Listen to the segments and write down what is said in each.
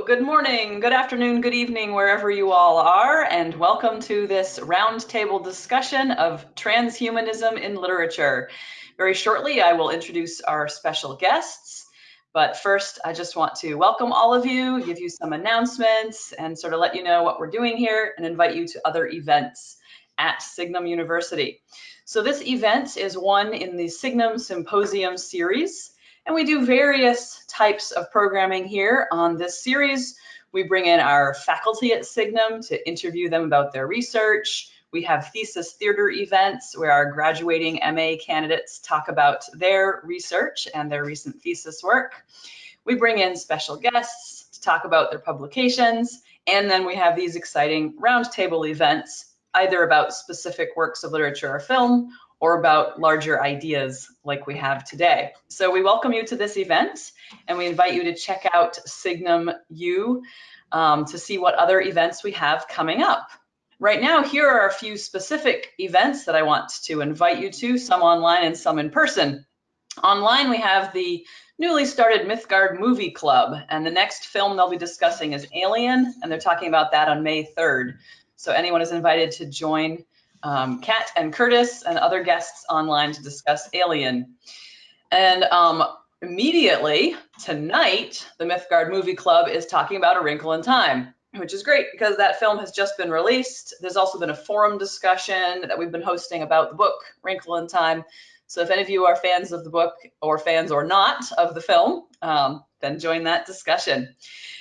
Good morning, good afternoon, good evening, wherever you all are, and welcome to this roundtable discussion of transhumanism in literature. Very shortly, I will introduce our special guests, but first, I just want to welcome all of you, give you some announcements, and sort of let you know what we're doing here and invite you to other events at Signum University. So this event is one in the Signum Symposium series. And we do various types of programming here on this series. We bring in our faculty at Signum to interview them about their research. We have thesis theater events where our graduating MA candidates talk about their research and their recent thesis work. We bring in special guests to talk about their publications. And then we have these exciting roundtable events, either about specific works of literature or film, or about larger ideas like we have today. So we welcome you to this event, and we invite you to check out Signum U to see what other events we have coming up. Right now, here are a few specific events that I want to invite you to, some online and some in person. Online, we have the newly started Mythgard Movie Club, and the next film they'll be discussing is Alien, and they're talking about that on May 3rd. So anyone is invited to join Kat and Curtis and other guests online to discuss Alien. And immediately tonight, the Mythgard Movie Club is talking about A Wrinkle in Time, which is great because that film has just been released. There's also been a forum discussion that we've been hosting about the book, Wrinkle in Time. So if any of you are fans of the book or fans or not of the film, then join that discussion.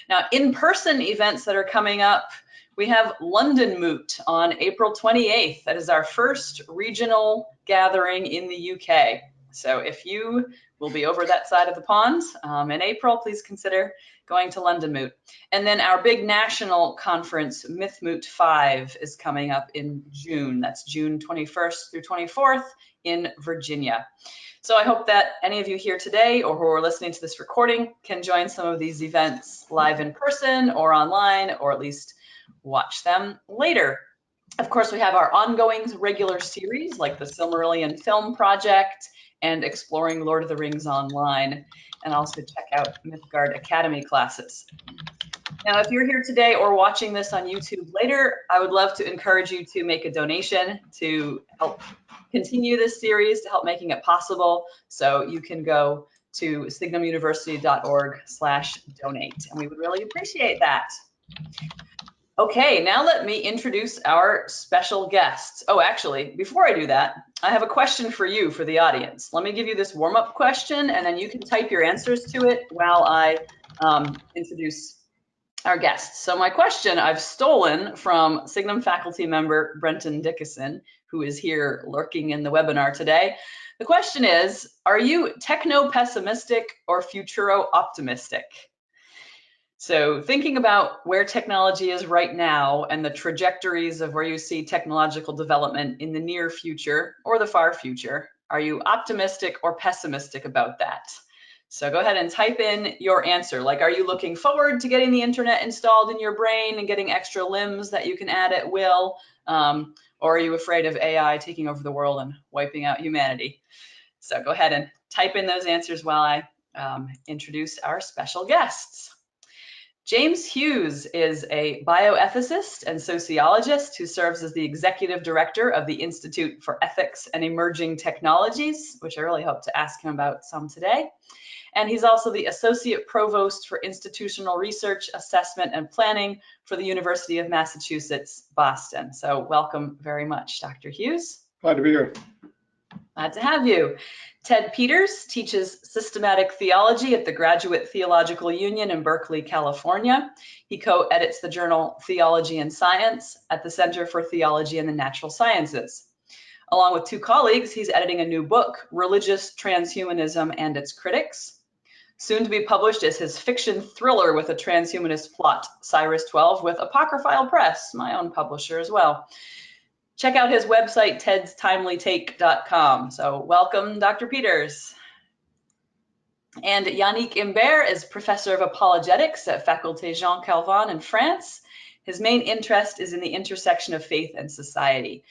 Now, in-person events that are coming up, we have London Moot on April 28th. That is our first regional gathering in the UK. So if you will be over that side of the pond in April, please consider going to London Moot. And then our big national conference, Myth Moot 5, is coming up in June. That's June 21st through 24th in Virginia. So I hope that any of you here today or who are listening to this recording can join some of these events live in person or online, or at least watch them later. Of course, we have our ongoing regular series like the Silmarillion Film Project and Exploring Lord of the Rings Online, and also check out Mythgard Academy classes. Now, if you're here today or watching this on YouTube later, I would love to encourage you to make a donation to help continue this series, to help making it possible. So you can go to signumuniversity.org/donate, and we would really appreciate that. Okay, now let me introduce our special guests. Oh, actually, before I do that, I have a question for you, for the audience. Let me give you this warm-up question, and then you can type your answers to it while I introduce our guests. So my question I've stolen from Signum faculty member Brenton Dickinson, who is here lurking in the webinar today. The question is, are you techno-pessimistic or futuro-optimistic? So thinking about where technology is right now and the trajectories of where you see technological development in the near future or the far future, are you optimistic or pessimistic about that? So go ahead and type in your answer. Like, are you looking forward to getting the internet installed in your brain and getting extra limbs that you can add at will? Or are you afraid of AI taking over the world and wiping out humanity? So go ahead and type in those answers while I introduce our special guests. James Hughes is a bioethicist and sociologist who serves as the executive director of the Institute for Ethics and Emerging Technologies, which I really hope to ask him about some today. And he's also the associate provost for institutional research, assessment, and planning for the University of Massachusetts, Boston. So welcome very much, Dr. Hughes. Glad to be here. Glad to have you. Ted Peters teaches systematic theology at the Graduate Theological Union in Berkeley, California. He co-edits the journal Theology and Science at the Center for Theology and the Natural Sciences. Along with two colleagues, he's editing a new book, Religious Transhumanism and Its Critics. Soon to be published is his fiction thriller with a transhumanist plot, Cyrus 12, with Apocryphal Press, my own publisher as well. Check out his website, tedstimelytake.com. So welcome, Dr. Peters. And Yannick Imbert is professor of apologetics at Faculté Jean Calvin in France. His main interest is in the intersection of faith and society.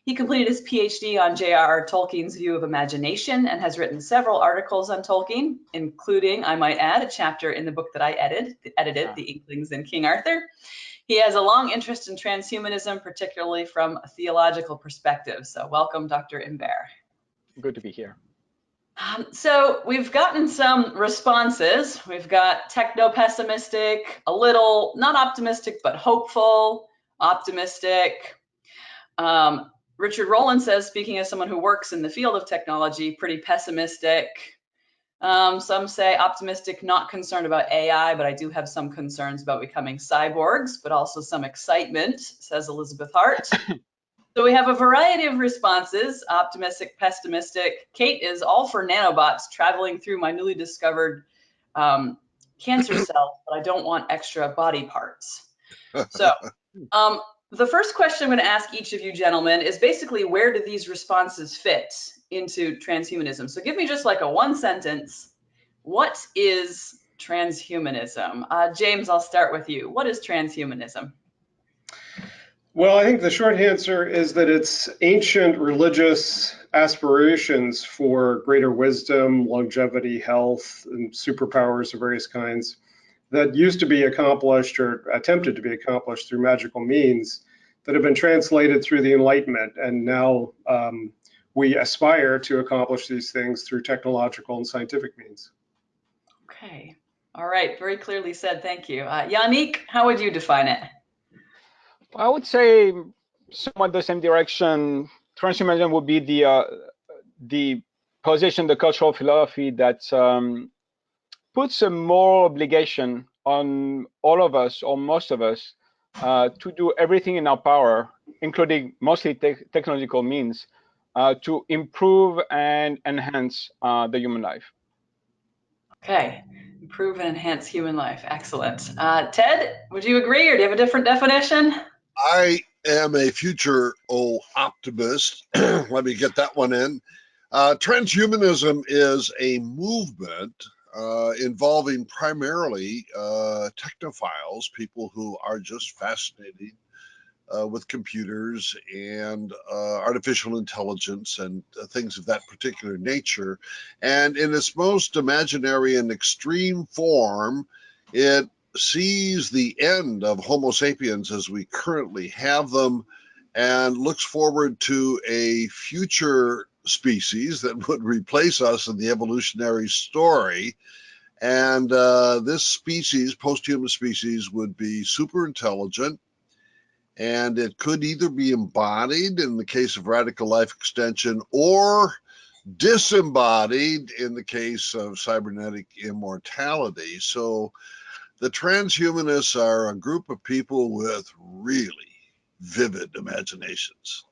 He completed his Ph.D. on J.R.R. Tolkien's view of imagination and has written several articles on Tolkien, including, I might add, a chapter in the book that I edited, The Inklings in King Arthur. He has a long interest in transhumanism, particularly from a theological perspective. So welcome, Dr. Imbert. Good to be here. So we've gotten some responses. We've got techno-pessimistic, a little, not optimistic, but hopeful, optimistic. Richard Rowland says, speaking as someone who works in the field of technology, pretty pessimistic. Some say optimistic, not concerned about AI, but I do have some concerns about becoming cyborgs, but also some excitement, says Elizabeth Hart. So we have a variety of responses, optimistic, pessimistic. Kate is all for nanobots traveling through my newly discovered cancer cells, but I don't want extra body parts. So the first question I'm going to ask each of you gentlemen is basically, where do these responses fit into transhumanism? So give me just like a one sentence. What is transhumanism? James, I'll start with you. What is transhumanism? Well, I think the short answer is that it's ancient religious aspirations for greater wisdom, longevity, health, and superpowers of various kinds that used to be accomplished or attempted to be accomplished through magical means that have been translated through the Enlightenment. And now we aspire to accomplish these things through technological and scientific means. Okay. All right. Very clearly said. Thank you. Yannick, how would you define it? I would say somewhat the same direction. Transhumanism would be the position, the cultural philosophy that puts a moral obligation on all of us, or most of us, to do everything in our power, including mostly technological means, to improve and enhance the human life. Okay, improve and enhance human life. Excellent. Ted, would you agree, or do you have a different definition? I am a future optimist. Let me get that one in. Transhumanism is a movement involving primarily technophiles, people who are just fascinated with computers and artificial intelligence and things of that particular nature. And in its most imaginary and extreme form, it sees the end of Homo sapiens as we currently have them and looks forward to a future species that would replace us in the evolutionary story. And this species, post-human species, would be super intelligent, and it could either be embodied in the case of radical life extension or disembodied in the case of cybernetic immortality. So the transhumanists are a group of people with really vivid imaginations.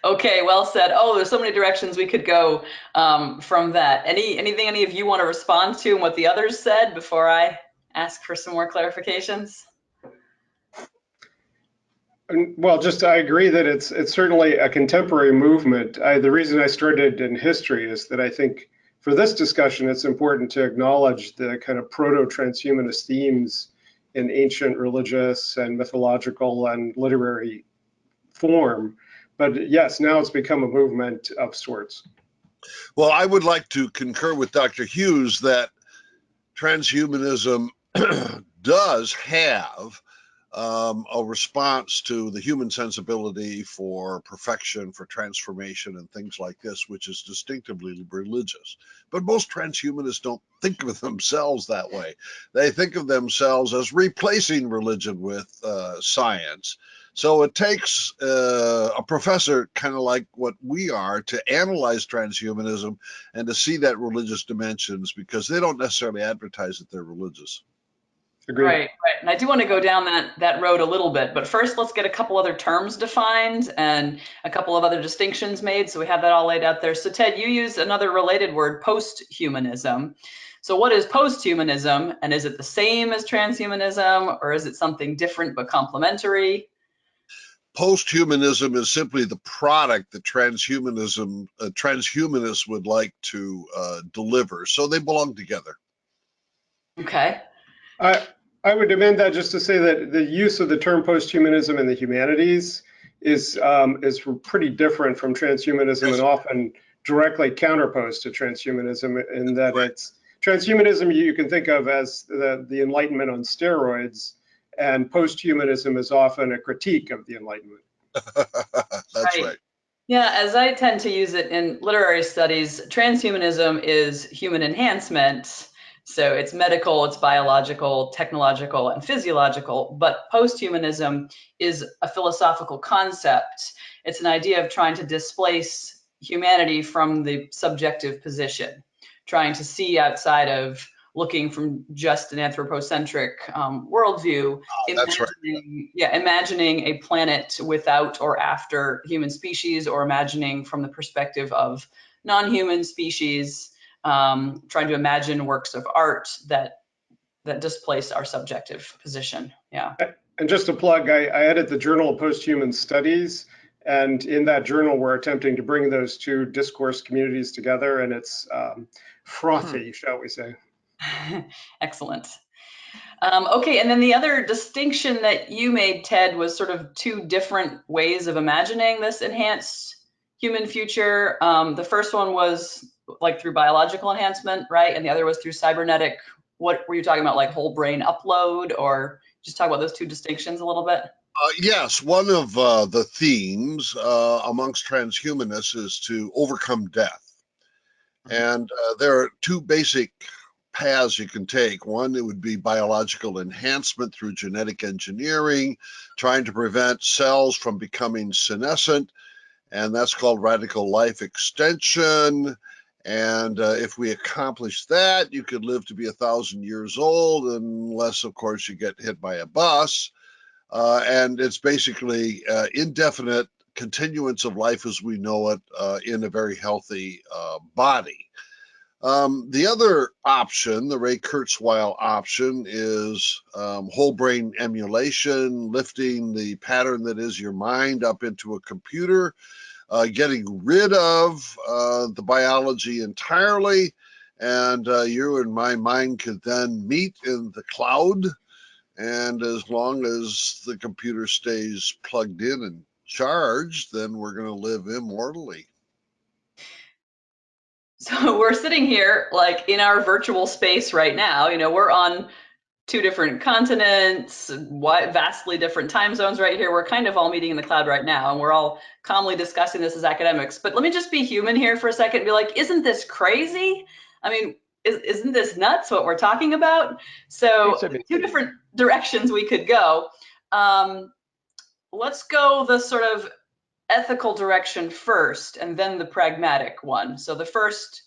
Okay, well said. Oh, there's so many directions we could go from that. Anything any of you want to respond to and what the others said before I ask for some more clarifications? Well, I agree that it's certainly a contemporary movement. The reason I started in history is that I think for this discussion, it's important to acknowledge the kind of proto-transhumanist themes in ancient religious and mythological and literary form. But yes, now it's become a movement of sorts. Well, I would like to concur with Dr. Hughes that transhumanism does have a response to the human sensibility for perfection, for transformation, and things like this, which is distinctively religious. But most transhumanists don't think of themselves that way. They think of themselves as replacing religion with science. So it takes a professor kind of like what we are to analyze transhumanism and to see that religious dimensions, because they don't necessarily advertise that they're religious. Agreed. Right. And I do want to go down that road a little bit, but first let's get a couple other terms defined and a couple of other distinctions made, so we have that all laid out there. So Ted, you use another related word, posthumanism. So what is posthumanism, and is it the same as transhumanism, or is it something different but complementary? Posthumanism is simply the product that transhumanists would like to deliver, so they belong together. Okay. I would amend that just to say that the use of the term posthumanism in the humanities is pretty different from transhumanism and often directly counterposed to transhumanism in that it's transhumanism you can think of as the Enlightenment on steroids, and posthumanism is often a critique of the Enlightenment. That's right. Yeah, as I tend to use it in literary studies, transhumanism is human enhancement. So it's medical, it's biological, technological, and physiological. But posthumanism is a philosophical concept. It's an idea of trying to displace humanity from the subjective position, trying to see outside of looking from just an anthropocentric worldview, That's right. imagining a planet without or after human species, or imagining from the perspective of non-human species, trying to imagine works of art that displace our subjective position. Yeah. And just to plug, I edit the Journal of Posthuman Studies, and in that journal, we're attempting to bring those two discourse communities together, and it's frothy, shall we say. Excellent. Okay, and then the other distinction that you made, Ted, was sort of two different ways of imagining this enhanced human future. The first one was like through biological enhancement, right? And the other was through cybernetic. What were you talking about, like whole brain upload, or just talk about those two distinctions a little bit? Yes, one of the themes amongst transhumanists is to overcome death. And there are two basic paths you can take. One, it would be biological enhancement through genetic engineering, trying to prevent cells from becoming senescent, and that's called radical life extension. And if we accomplish that, you could live to be 1,000 years old, unless, of course, you get hit by a bus. And it's basically indefinite continuance of life as we know it in a very healthy body. The other option, the Ray Kurzweil option, is whole brain emulation, lifting the pattern that is your mind up into a computer, getting rid of the biology entirely, and you and my mind could then meet in the cloud. And as long as the computer stays plugged in and charged, then we're going to live immortally. So we're sitting here like in our virtual space right now. You know, we're on two different continents, vastly different time zones right here. We're kind of all meeting in the cloud right now, and we're all calmly discussing this as academics. But let me just be human here for a second and be like, isn't this crazy? I mean, isn't this nuts what we're talking about? So two different directions we could go. Let's go the sort of ethical direction first, and then the pragmatic one. So the first,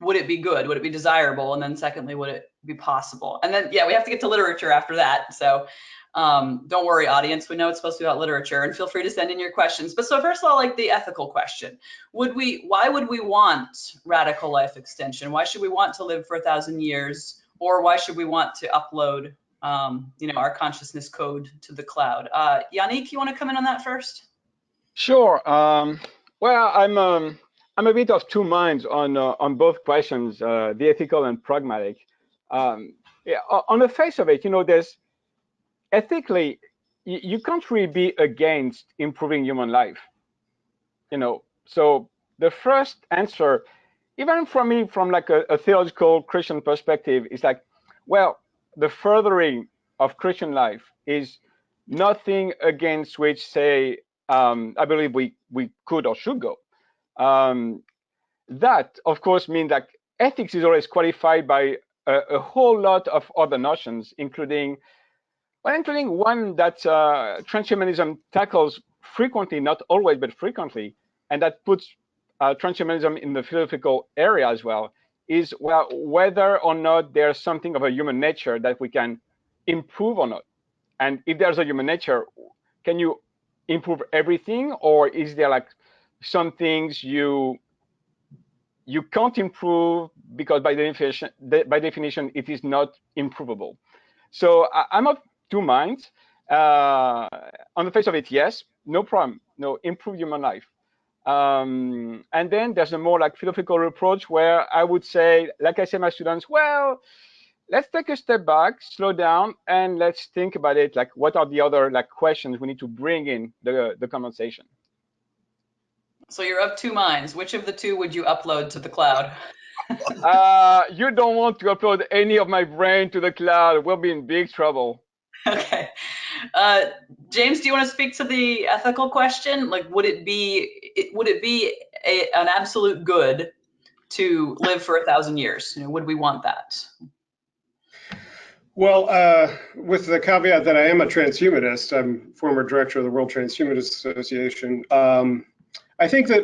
would it be good? Would it be desirable? And then secondly, would it be possible? And then, yeah, we have to get to literature after that. So don't worry, audience. We know it's supposed to be about literature, and feel free to send in your questions. But so first of all, like the ethical question, why would we want radical life extension? Why should we want to live for 1,000 years? Or why should we want to upload our consciousness code to the cloud? Yannick, you want to come in on that first? Sure. Well, I'm a bit of two minds on both questions, the ethical and pragmatic. Yeah, on the face of it, there's ethically, you can't really be against improving human life. So the first answer, even from me, from like a theological Christian perspective, is like, well, the furthering of Christian life is nothing against which, say, I believe we could or should go. That, of course, means that ethics is always qualified by a whole lot of other notions, including one that transhumanism tackles frequently, not always, but frequently, and that puts transhumanism in the philosophical area as well, is, well, whether or not there's something of a human nature that we can improve or not. And if there's a human nature, can you improve everything, or is there like some things you can't improve because by definition it is not improvable? So I'm of two minds. On the face of it, yes, no problem, no, improve human life. And then there's a more like philosophical approach where I would say, like I say, my students, well, let's take a step back, slow down, and let's think about it. Like, what are the other questions we need to bring in the conversation? So you're of two minds. Which of the two would you upload to the cloud? You don't want to upload any of my brain to the cloud. We'll be in big trouble. Okay. James, do you want to speak to the ethical question? Like, would it be an absolute good to live for 1,000 years? Would we want that? Well, with the caveat that I am a transhumanist, I'm former director of the World Transhumanist Association. I think that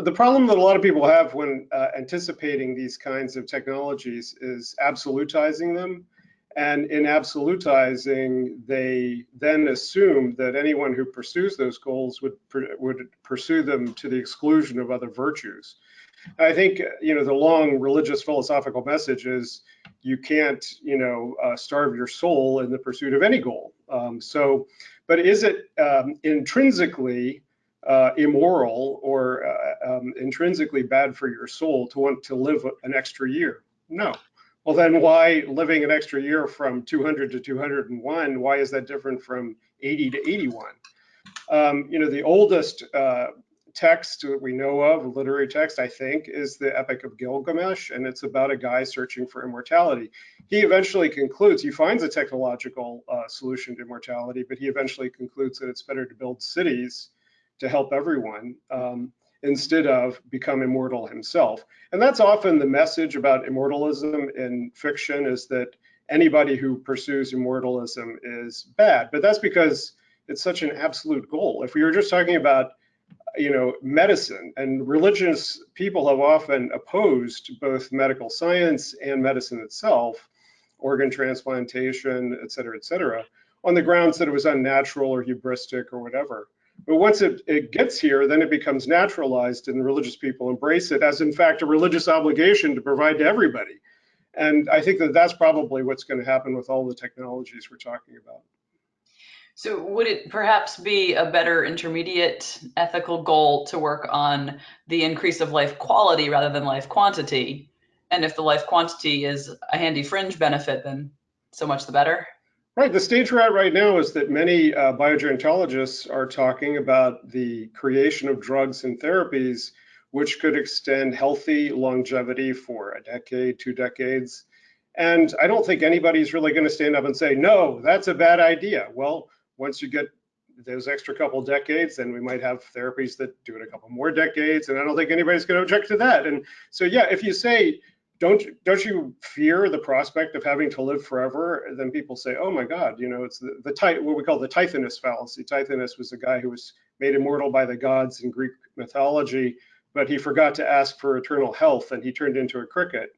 the problem that a lot of people have when anticipating these kinds of technologies is absolutizing them. And in absolutizing, they then assume that anyone who pursues those goals would pursue them to the exclusion of other virtues. I think, the long religious philosophical message is you can't, starve your soul in the pursuit of any goal. But is it intrinsically immoral or intrinsically bad for your soul to want to live an extra year? No. Well, then why living an extra year from 200 to 201? Why is that different from 80 to 81? The oldest text that we know of, literary text, I think, is the Epic of Gilgamesh, and it's about a guy searching for immortality. He eventually concludes, he finds a technological solution to immortality, but he eventually concludes that it's better to build cities to help everyone instead of become immortal himself. And that's often the message about immortalism in fiction, is that anybody who pursues immortalism is bad. But that's because it's such an absolute goal. If we were just talking about medicine, and religious people have often opposed both medical science and medicine itself, organ transplantation, et cetera, on the grounds that it was unnatural or hubristic or whatever. But once it gets here, then it becomes naturalized, and the religious people embrace it as, in fact, a religious obligation to provide to everybody. And I think that that's probably what's going to happen with all the technologies we're talking about. So would it perhaps be a better intermediate ethical goal to work on the increase of life quality rather than life quantity? And if the life quantity is a handy fringe benefit, then so much the better. Right. The stage we're at right now is that many biogerontologists are talking about the creation of drugs and therapies which could extend healthy longevity for a decade, 2 decades. And I don't think anybody's really going to stand up and say, no, that's a bad idea. Well, once you get those extra couple decades, then we might have therapies that do it a couple more decades. And I don't think anybody's going to object to that. And so, yeah, if you say, don't you fear the prospect of having to live forever? Then people say, oh my God, it's what we call the Tithonus fallacy. Tithonus was a guy who was made immortal by the gods in Greek mythology, but he forgot to ask for eternal health, and he turned into a cricket.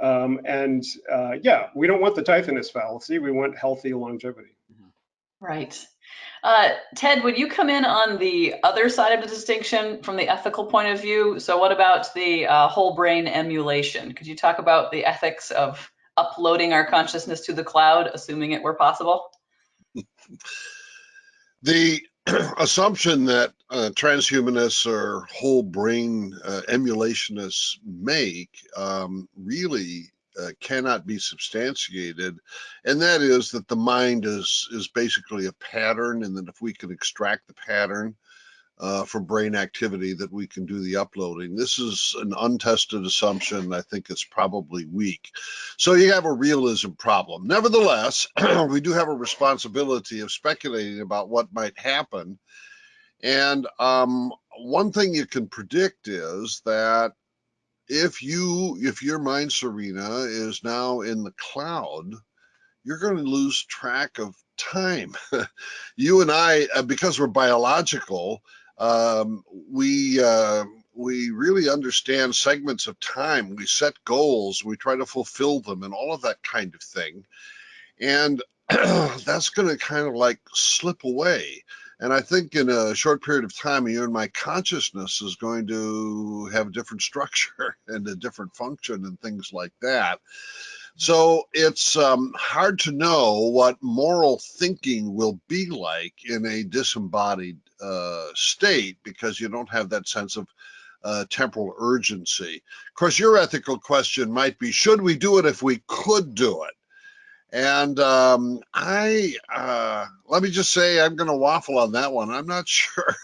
Yeah, we don't want the Tithonus fallacy. We want healthy longevity. Right. Ted, would you come in on the other side of the distinction from the ethical point of view? So what about the whole brain emulation? Could you talk about the ethics of uploading our consciousness to the cloud, assuming it were possible? The assumption that transhumanists or whole brain emulationists make really cannot be substantiated, and that is that the mind is basically a pattern, and that if we can extract the pattern from brain activity, that we can do the uploading. This is an untested assumption. I think it's probably weak. So you have a realism problem. Nevertheless, we do have a responsibility of speculating about what might happen. And one thing you can predict is that if your mind, Serena, is now in the cloud, you're going to lose track of time. You and I, because we're biological, we really understand segments of time. We set goals, we try to fulfill them, and all of that kind of thing. And that's going to kind of like slip away. And I think in a short period of time, you and my consciousness is going to have a different structure and a different function and things like that. So it's hard to know what moral thinking will be like in a disembodied state, because you don't have that sense of temporal urgency. Of course, your ethical question might be, should we do it if we could do it? And let me just say, I'm going to waffle on that one. I'm not sure.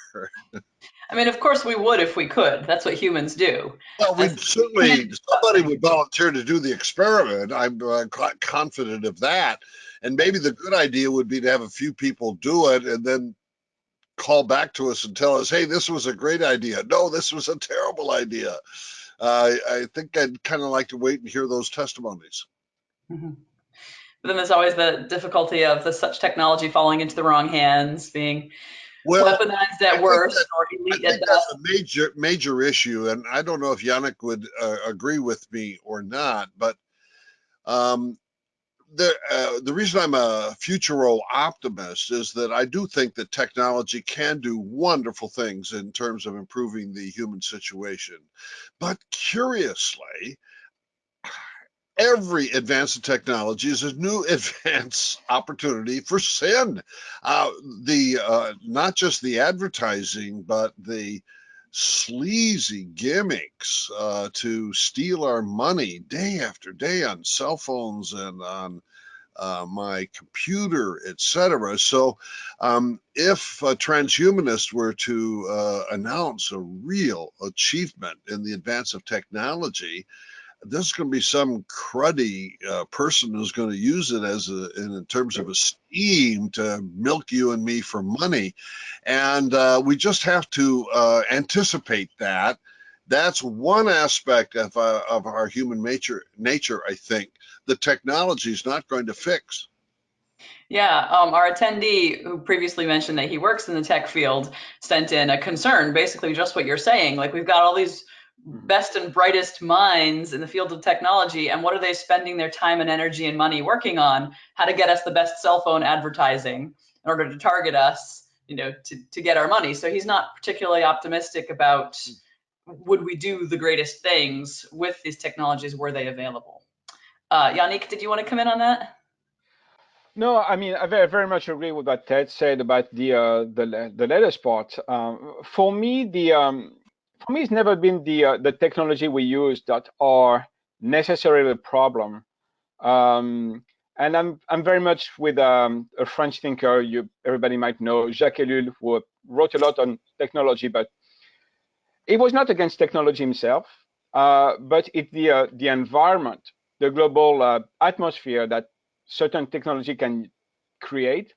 I mean, of course we would if we could. That's what humans do. Well, As we'd certainly, somebody would volunteer to do the experiment. I'm quite confident of that. And maybe the good idea would be to have a few people do it and then call back to us and tell us, hey, this was a great idea. No, this was a terrible idea. I think I'd kind of like to wait and hear those testimonies. Mhm. But then there's always the difficulty of such technology falling into the wrong hands, being weaponized at worst or elite at best. That's a major issue, and I don't know if Yannick would agree with me or not, but the reason I'm a futuro optimist is that I do think that technology can do wonderful things in terms of improving the human situation. But curiously, every advance in technology is a new advance opportunity for sin. Not just the advertising, but the sleazy gimmicks to steal our money day after day on cell phones and on my computer, etc. So if a transhumanist were to announce a real achievement in the advance of technology, there's going to be some cruddy person who's going to use it as in terms of a scheme to milk you and me for money. And we just have to anticipate that. That's one aspect of our human nature, I think, the technology is not going to fix. Yeah, our attendee who previously mentioned that he works in the tech field sent in a concern, basically just what you're saying. Like, we've got all these best and brightest minds in the field of technology, and what are they spending their time and energy and money working on? How to get us the best cell phone advertising in order to target us, to get our money. So he's not particularly optimistic about would we do the greatest things with these technologies were they available. Yannick, did you want to come in on that? No, I mean, I very much agree with what Ted said about the latest part. For me, it's never been the technology we use that are necessarily the problem. And I'm very much with a French thinker everybody might know, Jacques Ellul, who wrote a lot on technology, but he was not against technology himself, but it's the environment, the global atmosphere that certain technology can create,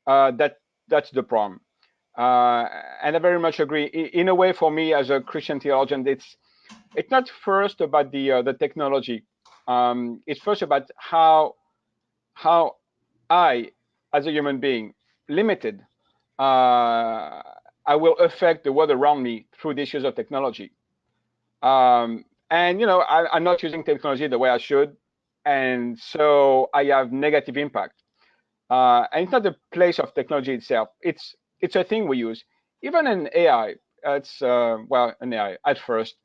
that's the problem. And I very much agree. In a way, for me as a Christian theologian, it's not first about the technology. It's first about how I, as a human being, limited, I will affect the world around me through the issues of technology. And I'm not using technology the way I should, and so I have negative impact. And it's not the place of technology itself. It's a thing we use. Even in AI, it's an AI at first,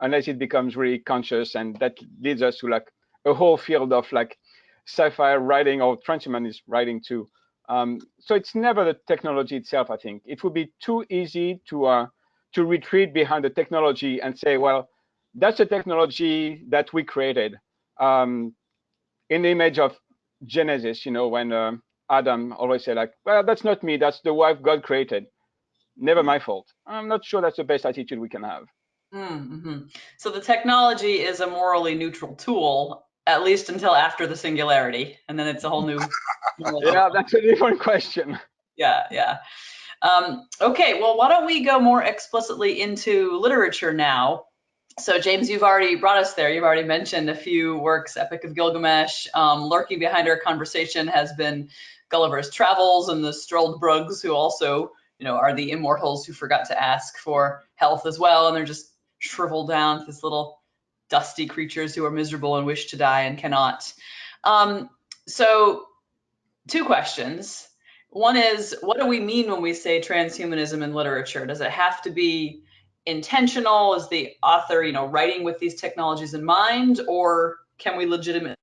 unless it becomes really conscious, and that leads us to like a whole field of like sci-fi writing or transhumanist writing too. So it's never the technology itself. I think it would be too easy to retreat behind the technology and say, well, that's the technology that we created. In the image of Genesis, when Adam always said like, well, that's not me, that's the wife God created. Never my fault. I'm not sure that's the best attitude we can have. Mm-hmm. So the technology is a morally neutral tool, at least until after the singularity, and then it's a whole new. Yeah, that's a different question. Yeah. Okay, well, why don't we go more explicitly into literature now? So James, you've already brought us there. You've already mentioned a few works, Epic of Gilgamesh. Lurking behind our conversation has been Gulliver's Travels and the Struldbrugs, who also, are the immortals who forgot to ask for health as well, and they're just shriveled down to this little dusty creatures who are miserable and wish to die and cannot. So 2 questions. One is, what do we mean when we say transhumanism in literature? Does it have to be intentional? Is the author, writing with these technologies in mind, or can we legitimately?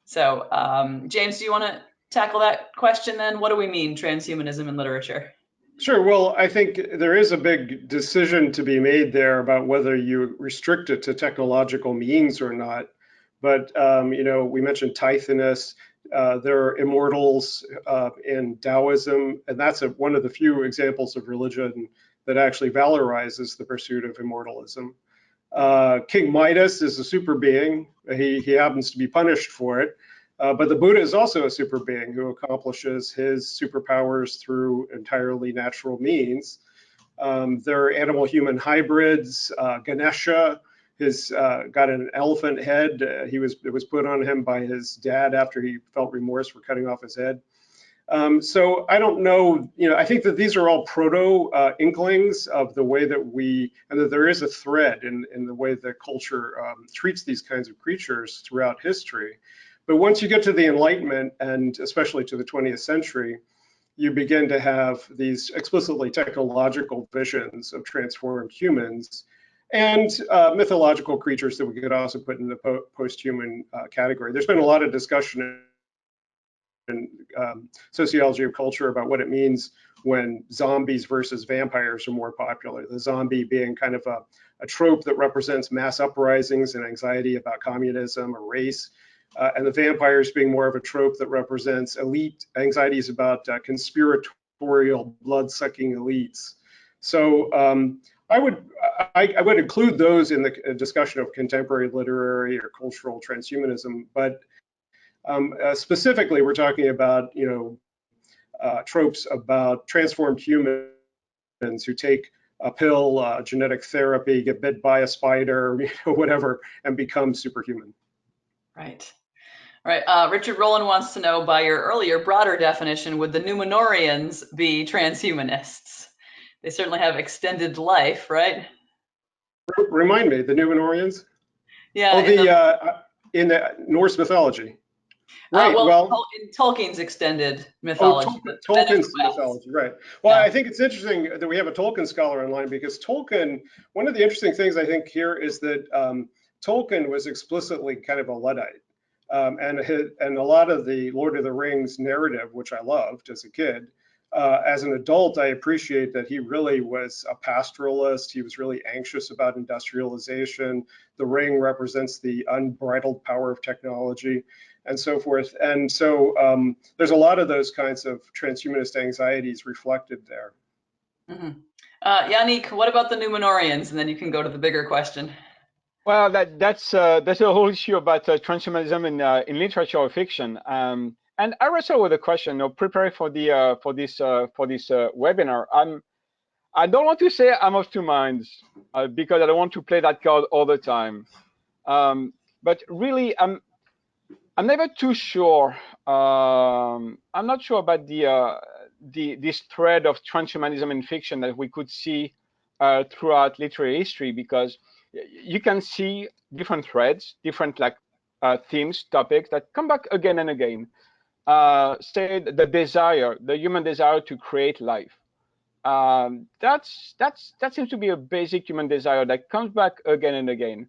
So, James, do you want to tackle that question then? What do we mean transhumanism in literature? Sure. Well, I think there is a big decision to be made there about whether you restrict it to technological means or not. But we mentioned Tithonus. There are immortals in Taoism, and that's one of the few examples of religion that actually valorizes the pursuit of immortalism. King Midas is a super being. He happens to be punished for it. But the Buddha is also a super being who accomplishes his superpowers through entirely natural means. There are animal-human hybrids. Ganesha has got an elephant head. It was put on him by his dad after he felt remorse for cutting off his head. So I don't know, I think that these are all proto inklings of the way that and that there is a thread in the way that culture treats these kinds of creatures throughout history. But once you get to the Enlightenment, and especially to the 20th century, you begin to have these explicitly technological visions of transformed humans and mythological creatures that we could also put in the post-human category. There's been a lot of discussion in sociology of culture about what it means when zombies versus vampires are more popular. The zombie being kind of a trope that represents mass uprisings and anxiety about communism or race. And the vampires being more of a trope that represents elite anxieties about conspiratorial, blood-sucking elites. So I would include those in the discussion of contemporary literary or cultural transhumanism. But specifically, we're talking about tropes about transformed humans who take a pill, genetic therapy, get bit by a spider, whatever, and become superhuman. Right. Right. Richard Rowland wants to know, by your earlier broader definition, would the Numenorians be transhumanists? They certainly have extended life, right? Remind me, the Numenorians? Yeah. In the Norse mythology. Right. In Tolkien's extended mythology. Tolkien's mythology, right. Well, Yeah. I think it's interesting that we have a Tolkien scholar online, because Tolkien, one of the interesting things I think here is that Tolkien was explicitly kind of a Luddite. And a lot of the Lord of the Rings narrative, which I loved as a kid, as an adult, I appreciate that he really was a pastoralist. He was really anxious about industrialization. The ring represents the unbridled power of technology and so forth. And so there's a lot of those kinds of transhumanist anxieties reflected there. Mm-hmm. Yannick, what about the Numenorians? And then you can go to the bigger question. Well, that's a whole issue about transhumanism in literature or fiction. And I wrestle with the question, preparing for this webinar. I don't want to say I'm of two minds because I don't want to play that card all the time. But really, I'm never too sure. I'm not sure about this thread of transhumanism in fiction that we could see throughout literary history, because you can see different threads, different themes, topics that come back again and again. Say the human desire to create life. That seems to be a basic human desire that comes back again and again.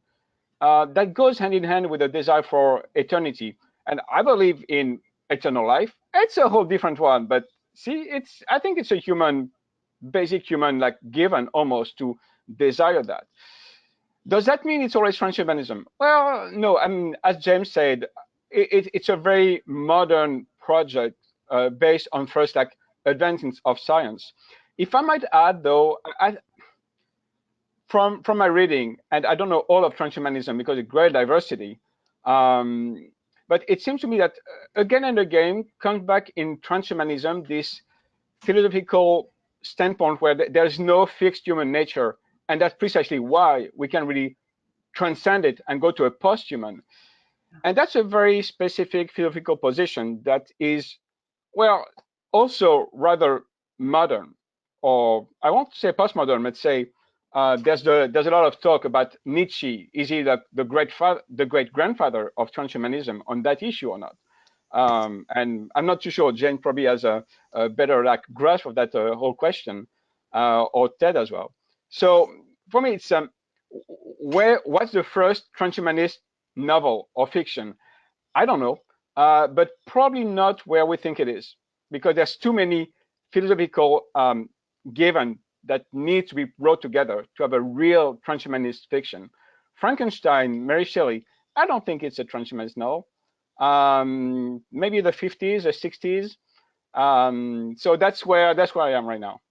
That goes hand in hand with a desire for eternity. And I believe in eternal life. It's a whole different one, but see, I think it's a basic human given almost to desire that. Does that mean it's always transhumanism? Well, no. I mean, as James said, it's a very modern project based on first advancements of science. If I might add, though, from my reading, and I don't know all of transhumanism because it's great diversity, but it seems to me that again and again comes back in transhumanism this philosophical standpoint where there's no fixed human nature, and that's precisely why we can really transcend it and go to a post-human. And that's a very specific philosophical position that is, well, also rather modern, or I won't say postmodern, let's say. There's a lot of talk about Nietzsche. Is he the great grandfather of transhumanism on that issue or not? And I'm not too sure. Jane probably has a better grasp of that whole question, or Ted as well. So for me, it's what's the first transhumanist novel or fiction? I don't know, but probably not where we think it is, because there's too many philosophical given that need to be brought together to have a real transhumanist fiction. Frankenstein, Mary Shelley, I don't think it's a transhumanist novel. Maybe the 50s or 60s. So that's where I am right now.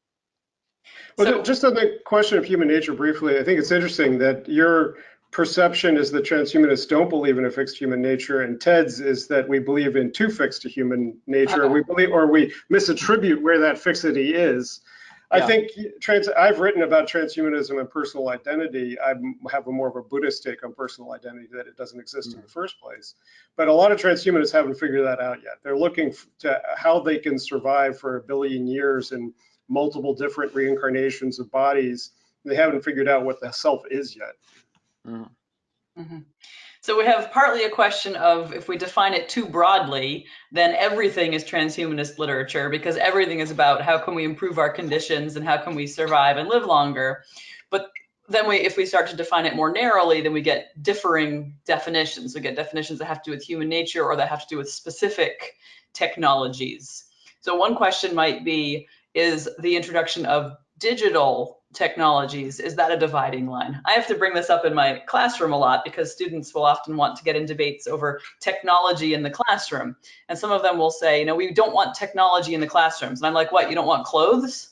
Well, So, just on the question of human nature briefly, I think it's interesting that your perception is that transhumanists don't believe in a fixed human nature, and Ted's is that we believe in too fixed a human nature. We believe, or we misattribute where that fixity is. I think I've written about transhumanism and personal identity. I have a more of a Buddhist take on personal identity, that it doesn't exist in the first place. But a lot of transhumanists haven't figured that out yet. They're looking to how they can survive for 1 billion years in multiple different reincarnations of bodies. They haven't figured out what the self is yet. mm-hmm. So we have partly a question of, if we define it too broadly, then everything is transhumanist literature, because everything is about how can we improve our conditions and how can we survive and live longer. But then if we start to define it more narrowly, then we get differing definitions. We get definitions that have to do with human nature or that have to do with specific technologies. So one question might be, is the introduction of digital technologies, is that a dividing line? I have to bring this up in my classroom a lot because students will often want to get in debates over technology in the classroom. And some of them will say, you know, we don't want technology in the classrooms. And I'm like, what, you don't want clothes?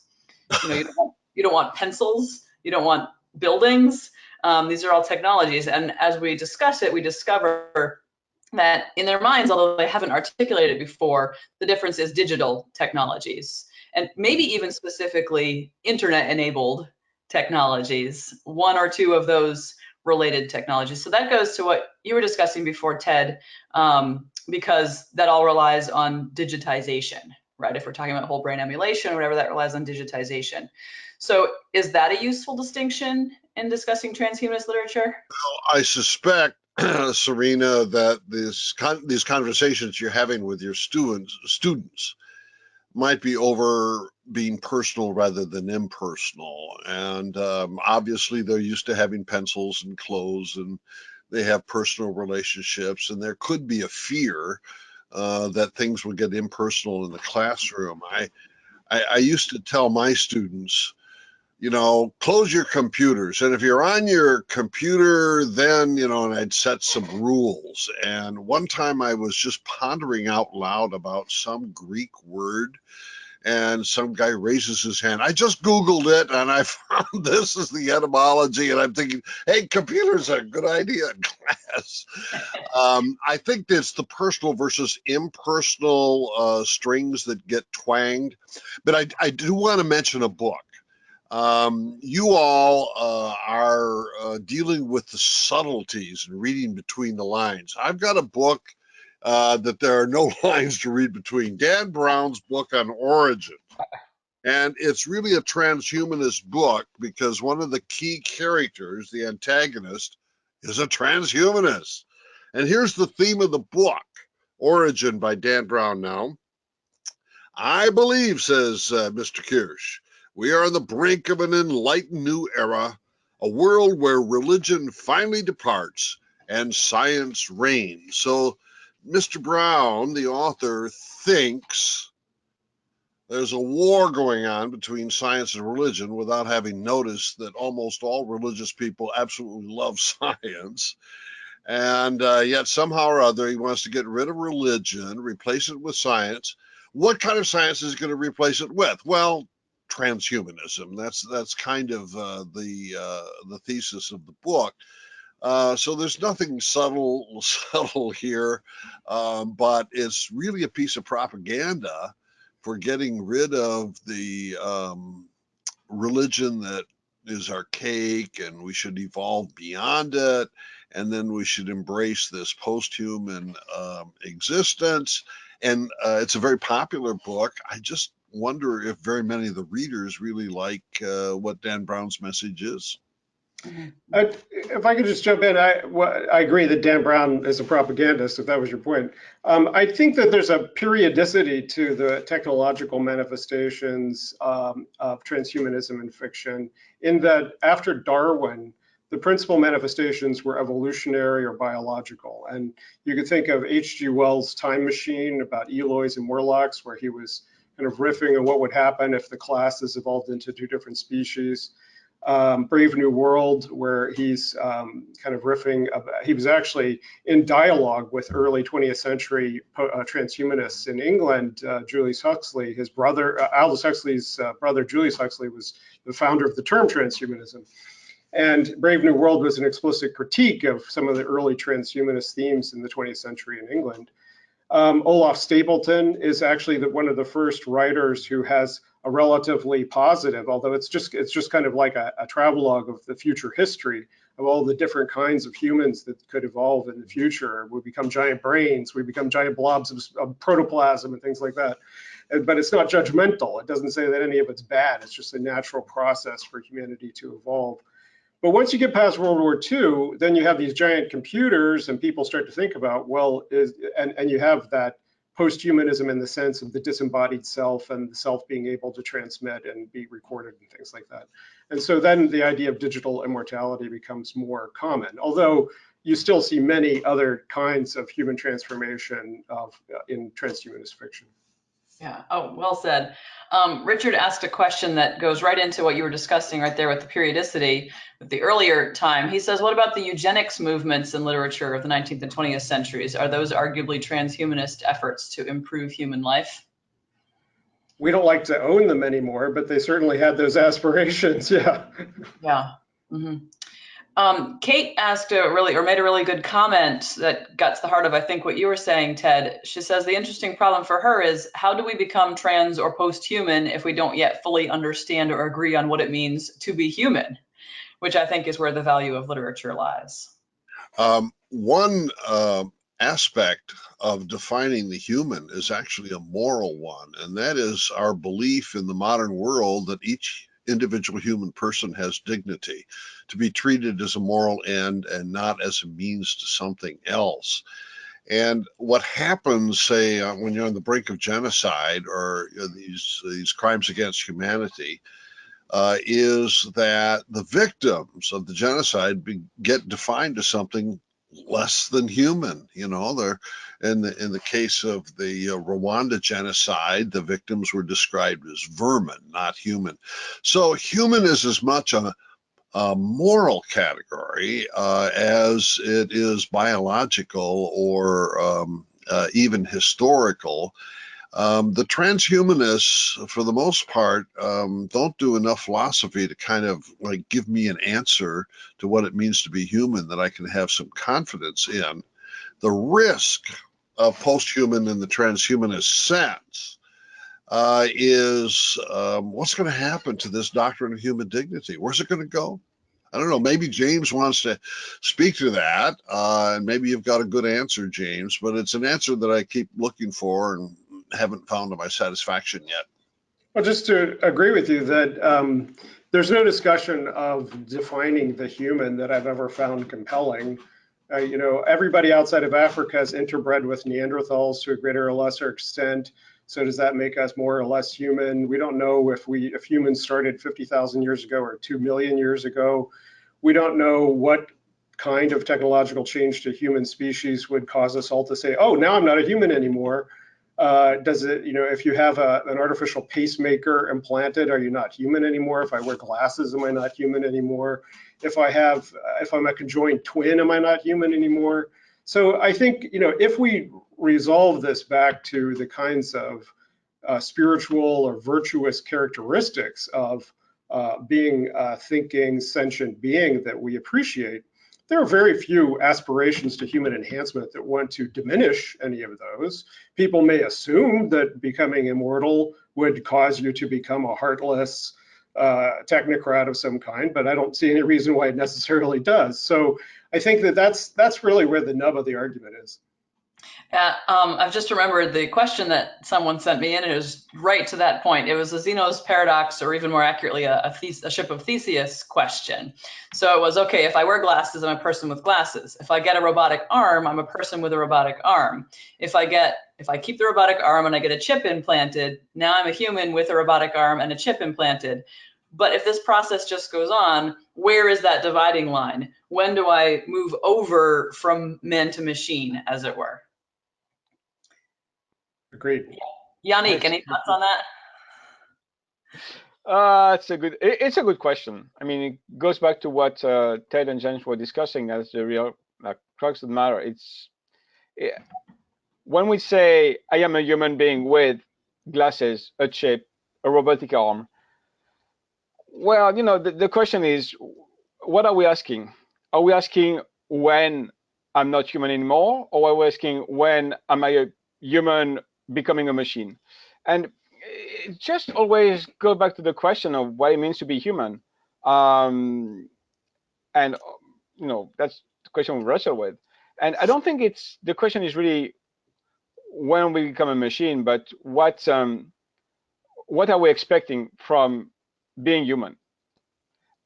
You know, you don't want pencils? You don't want buildings? These are all technologies. And as we discuss it, we discover that in their minds, although they haven't articulated it before, the difference is digital technologies. And maybe even specifically internet-enabled technologies, one or two of those related technologies. So that goes to what you were discussing before, Ted, because that all relies on digitization, right? If we're talking about whole brain emulation or whatever, that relies on digitization. So is that a useful distinction in discussing transhumanist literature? Well, I suspect, Serena, that these conversations you're having with your students might be over being personal rather than impersonal. And obviously they're used to having pencils and clothes, and they have personal relationships, and there could be a fear that things will get impersonal in the classroom. I used to tell my students, you know, close your computers. And if you're on your computer, then, you know, and I'd set some rules. And one time I was just pondering out loud about some Greek word, and some guy raises his hand. I just Googled it and I found this is the etymology. And I'm thinking, hey, computers are a good idea in class. I think it's the personal versus impersonal strings that get twanged. But I do want to mention a book. You all are dealing with the subtleties and reading between the lines. I've got a book that there are no lines to read between. Dan Brown's book on origin. And it's really a transhumanist book because one of the key characters, the antagonist, is a transhumanist. And here's the theme of the book, Origin by Dan Brown now. I believe, says Mr. Kirsch, we are on the brink of an enlightened new era, a world where religion finally departs and science reigns. So Mr. Brown, the author, thinks there's a war going on between science and religion without having noticed that almost all religious people absolutely love science. And yet somehow or other, he wants to get rid of religion, replace it with science. What kind of science is he going to replace it with? Well, transhumanism. That's kind of the thesis of the book. So there's nothing subtle here, but it's really a piece of propaganda for getting rid of the religion that is archaic, and we should evolve beyond it, and then we should embrace this post-human existence. And it's a very popular book. I just wonder if very many of the readers really like what Dan Brown's message is. If I could just jump in, I agree that Dan Brown is a propagandist, if that was your point. I think that there's a periodicity to the technological manifestations of transhumanism in fiction, in that after Darwin, the principal manifestations were evolutionary or biological. And you could think of H.G. Wells' Time Machine about Eloys and Morlocks, where he was kind of riffing on what would happen if the classes evolved into two different species. Brave New World, where he's kind of riffing about, he was actually in dialogue with early 20th century transhumanists in England. Julius Huxley, his brother, Aldous Huxley's brother Julius Huxley, was the founder of the term transhumanism. And Brave New World was an explicit critique of some of the early transhumanist themes in the 20th century in England. Olaf Stapleton is actually one of the first writers who has a relatively positive, although it's just kind of like a travelogue of the future history of all the different kinds of humans that could evolve in the future. We become giant brains, we become giant blobs of protoplasm and things like that. But it's not judgmental. It doesn't say that any of it's bad. It's just a natural process for humanity to evolve. But once you get past World War II, then you have these giant computers and people start to think about, well, and you have that posthumanism in the sense of the disembodied self and the self being able to transmit and be recorded and things like that. And so then the idea of digital immortality becomes more common, although you still see many other kinds of human transformation in transhumanist fiction. Yeah, oh, well said. Richard asked a question that goes right into what you were discussing right there with the periodicity, with the earlier time. He says, what about the eugenics movements in literature of the 19th and 20th centuries? Are those arguably transhumanist efforts to improve human life? We don't like to own them anymore, but they certainly had those aspirations, yeah. Yeah. Mm-hmm. Kate asked made a really good comment that got to the heart of, I think, what you were saying, Ted. She says the interesting problem for her is, how do we become trans or post-human if we don't yet fully understand or agree on what it means to be human? Which I think is where the value of literature lies. One aspect of defining the human is actually a moral one, and that is our belief in the modern world that each individual human person has dignity, to be treated as a moral end and not as a means to something else. And what happens, say, when you're on the brink of genocide or these crimes against humanity, is that the victims of the genocide get defined as something less than human. You know, they're in the case of the Rwanda genocide, the victims were described as vermin, not human. So human is as much a moral category as it is biological or even historical. The transhumanists, for the most part, don't do enough philosophy to kind of like give me an answer to what it means to be human that I can have some confidence in. The risk of post-human in the transhumanist sense is what's going to happen to this doctrine of human dignity? Where's it going to go? I don't know. Maybe James wants to speak to that, and maybe you've got a good answer, James, but it's an answer that I keep looking for and haven't found to my satisfaction yet. Well, just to agree with you that there's no discussion of defining the human that I've ever found compelling. You know, everybody outside of Africa is interbred with Neanderthals to a greater or lesser extent. So does that make us more or less human? We don't know if humans started 50,000 years ago or 2 million years ago. We don't know what kind of technological change to human species would cause us all to say, oh, now I'm not a human anymore. Does it, you know, if you have an artificial pacemaker implanted, are you not human anymore? If I wear glasses, am I not human anymore? If I'm a conjoined twin, am I not human anymore? So I think, you know, if we resolve this back to the kinds of spiritual or virtuous characteristics of being a thinking, sentient being that we appreciate, there are very few aspirations to human enhancement that want to diminish any of those. People may assume that becoming immortal would cause you to become a heartless technocrat of some kind, but I don't see any reason why it necessarily does. So I think that that's really where the nub of the argument is. I've just remembered the question that someone sent me in, and it was right to that point. It was a Zeno's paradox, or even more accurately, a Ship of Theseus question. So it was, okay, if I wear glasses, I'm a person with glasses. If I get a robotic arm, I'm a person with a robotic arm. If I keep the robotic arm and I get a chip implanted, now I'm a human with a robotic arm and a chip implanted. But if this process just goes on, where is that dividing line? When do I move over from man to machine, as it were? Agreed. Yannick, any thoughts on that? It's a good question. I mean, it goes back to what Ted and James were discussing as the real crux of the matter. When we say I am a human being with glasses, a chip, a robotic arm, well, the question is, what are we asking? Are we asking when I'm not human anymore, or are we asking when am I a human becoming a machine? And it just always go back to the question of what it means to be human. And that's the question we wrestle with. And I don't think the question is really when we become a machine, but what are we expecting from being human?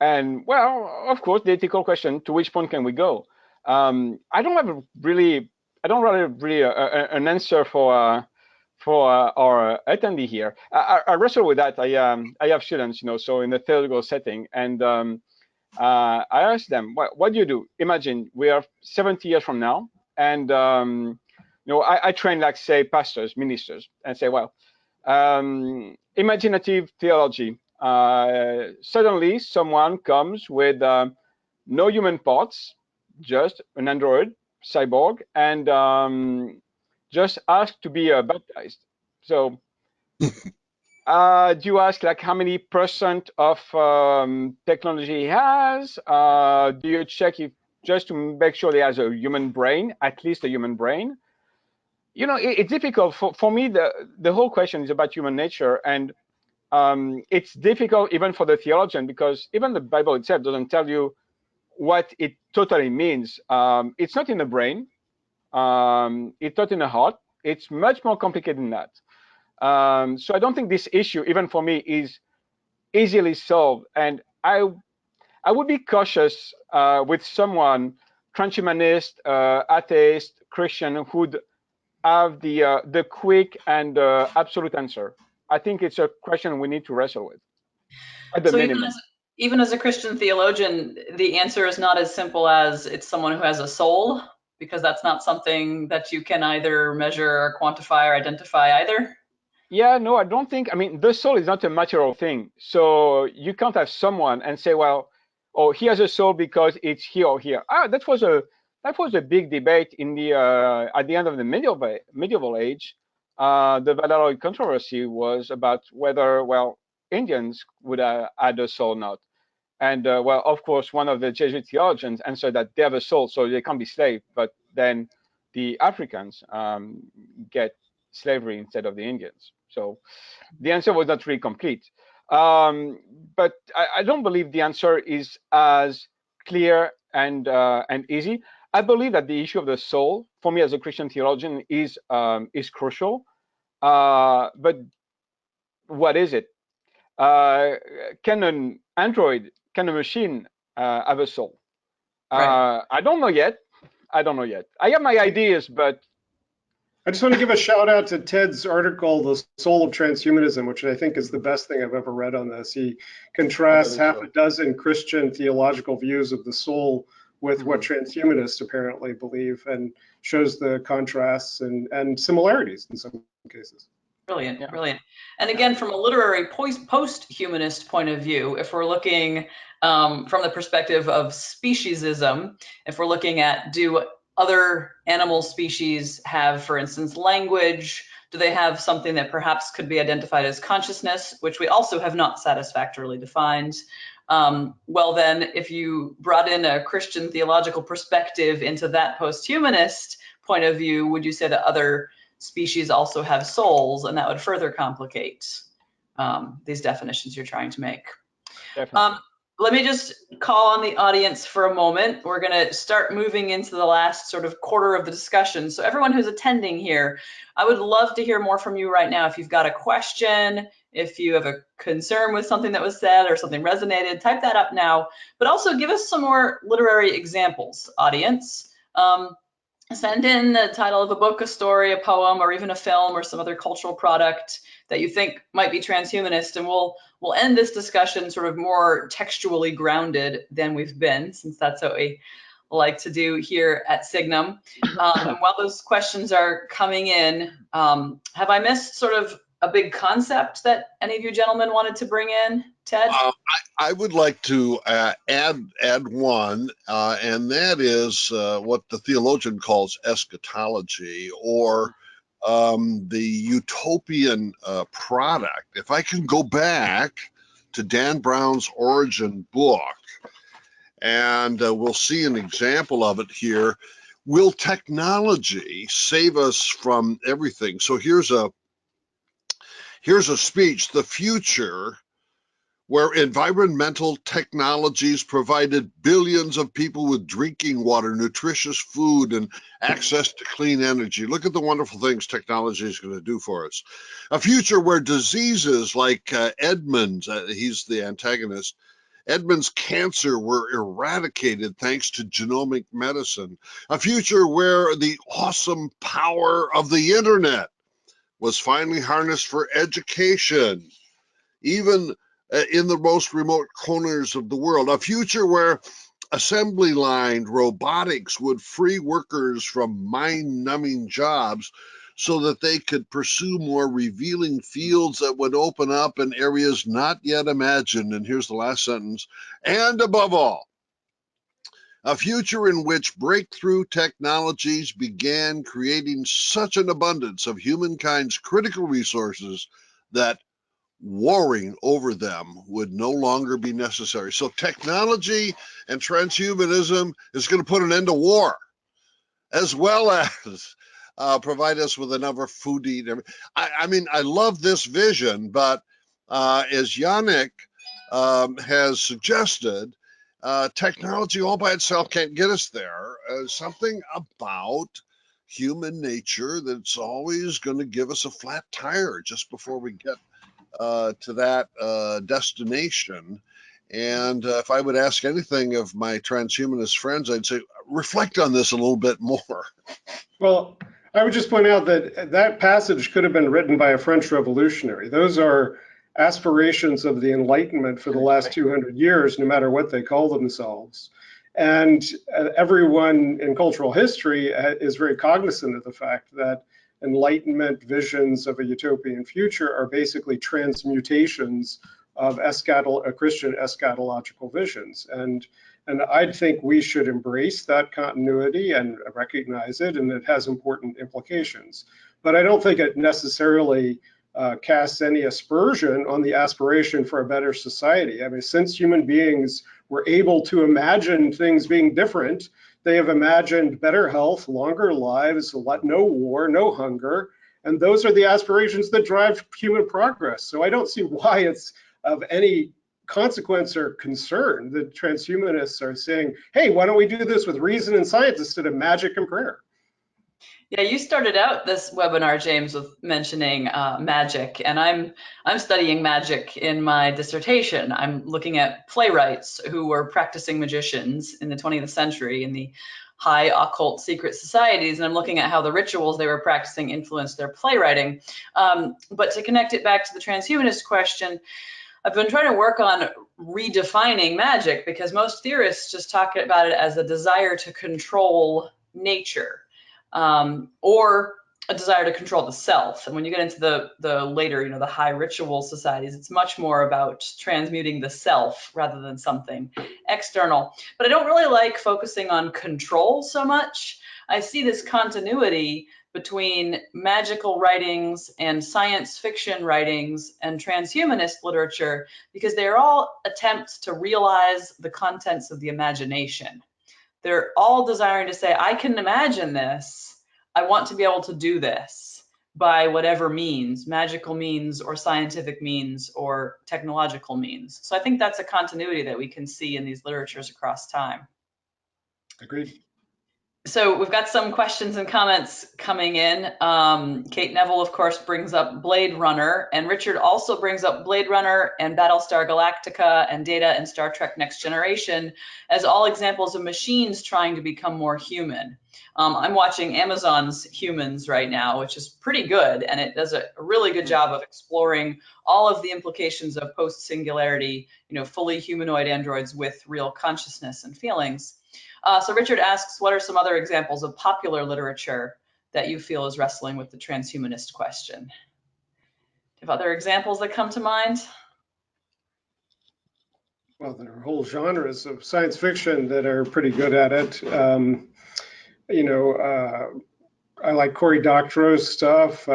And well, of course, the ethical question: to which point can we go? I don't have really an answer for our attendee here. I wrestle with that. I have students, so in a theological setting, and I ask them, what do you do? Imagine we are 70 years from now, and I train, like, say, pastors, ministers, and say, well, imaginative theology. Suddenly, someone comes with no human parts, just an android, cyborg, and just ask to be baptized. So, do you ask, like, how many % of technology he has? Do you check if just to make sure he has a human brain, at least a human brain? It's difficult for me. The whole question is about human nature, and it's difficult even for the theologian, because even the Bible itself doesn't tell you what it totally means. It's not in the brain. It's not in the heart. It's much more complicated than that. So I don't think this issue, even for me, is easily solved. And I would be cautious with someone, transhumanist, atheist, Christian, who'd have the quick and absolute answer. I think it's a question we need to wrestle with, at the So minimum. even as a Christian theologian, the answer is not as simple as it's someone who has a soul, because that's not something that you can either measure or quantify or identify either. Yeah, no, I don't think. I mean, the soul is not a material thing. So you can't have someone and say, well, oh, he has a soul because it's here or here. That was a big debate in the at the end of the medieval age. The Valladolid controversy was about whether, well, Indians would add a soul or not. And well, of course, one of the Jesuit theologians answered that they have a soul, so they can't be slaves. But then the Africans get slavery instead of the Indians. So the answer was not really complete. But I don't believe the answer is as clear and easy. I believe that the issue of the soul, for me as a Christian theologian, is crucial. But what is it? Can an android, can a machine have a soul? Right. I don't know yet. I have my ideas, but I just want to give a shout out to Ted's article, The Soul of Transhumanism, which I think is the best thing I've ever read on this. He contrasts half a dozen Christian theological views of the soul with what transhumanists apparently believe, and shows the contrasts and similarities in some cases. Brilliant, yeah. Brilliant. And again, from a literary post-humanist point of view, if we're looking from the perspective of speciesism, if we're looking at, do other animal species have, for instance, language? Do they have something that perhaps could be identified as consciousness, which we also have not satisfactorily defined? Well, then, if you brought in a Christian theological perspective into that post-humanist point of view, would you say that other species also have souls, and that would further complicate these definitions you're trying to make? Let me just call on the audience for a moment. We're going to start moving into the last sort of quarter of the discussion. So everyone who's attending here, I would love to hear more from you right now. If you've got a question, if you have a concern with something that was said or something resonated, type that up now. But also give us some more literary examples, audience. Send in the title of a book, a story, a poem, or even a film or some other cultural product that you think might be transhumanist, and we'll end this discussion sort of more textually grounded than we've been, since that's what we like to do here at Signum. And while those questions are coming in, have I missed sort of a big concept that any of you gentlemen wanted to bring in? Ted? I would like to add one, and that is what the theologian calls eschatology, or the utopian product. If I can go back to Dan Brown's Origin book, and we'll see an example of it here. Will technology save us from everything? So here's a speech. The future, where environmental technologies provided billions of people with drinking water, nutritious food, and access to clean energy. Look at the wonderful things technology is going to do for us. A future where diseases like Edmund's, he's the antagonist, Edmund's cancer were eradicated thanks to genomic medicine. A future where the awesome power of the internet was finally harnessed for education, even in the most remote corners of the world. A future where assembly line robotics would free workers from mind-numbing jobs so that they could pursue more revealing fields that would open up in areas not yet imagined. And here's the last sentence. And above all, a future in which breakthrough technologies began creating such an abundance of humankind's critical resources that warring over them would no longer be necessary. So technology and transhumanism is going to put an end to war, as well as provide us with enough food to eat. I mean, I love this vision, but as Yannick has suggested, technology all by itself can't get us there. Something about human nature that's always going to give us a flat tire just before we get to that destination. And if I would ask anything of my transhumanist friends, I'd say, reflect on this a little bit more. Well, I would just point out that that passage could have been written by a French revolutionary. Those are aspirations of the Enlightenment for the last 200 years, no matter what they call themselves. And everyone in cultural history is very cognizant of the fact that Enlightenment visions of a utopian future are basically transmutations of Christian eschatological visions. And I think we should embrace that continuity and recognize it, and it has important implications. But I don't think it necessarily casts any aspersion on the aspiration for a better society. I mean, since human beings were able to imagine things being different, they have imagined better health, longer lives, no war, no hunger, and those are the aspirations that drive human progress. So I don't see why it's of any consequence or concern that transhumanists are saying, hey, why don't we do this with reason and science instead of magic and prayer? Yeah, you started out this webinar, James, with mentioning magic, and I'm studying magic in my dissertation. I'm looking at playwrights who were practicing magicians in the 20th century in the high occult secret societies, and I'm looking at how the rituals they were practicing influenced their playwriting. But to connect it back to the transhumanist question, I've been trying to work on redefining magic, because most theorists just talk about it as a desire to control nature. Or a desire to control the self. And when you get into the later, the high ritual societies, it's much more about transmuting the self rather than something external. But I don't really like focusing on control so much. I see this continuity between magical writings and science fiction writings and transhumanist literature, because they're all attempts to realize the contents of the imagination. They're all desiring to say, I can imagine this. I want to be able to do this by whatever means, magical means or scientific means or technological means. So I think that's a continuity that we can see in these literatures across time. Agreed. So we've got some questions and comments coming in. Kate Neville, of course, brings up Blade Runner, and Richard also brings up Blade Runner and Battlestar Galactica and Data and Star Trek Next Generation as all examples of machines trying to become more human. I'm watching Amazon's Humans right now, which is pretty good, and it does a really good job of exploring all of the implications of post-singularity, fully humanoid androids with real consciousness and feelings. So Richard asks, what are some other examples of popular literature that you feel is wrestling with the transhumanist question? you have other examples that come to mind? Well, there are whole genres of science fiction that are pretty good at it. You know, I like Cory Doctorow's stuff.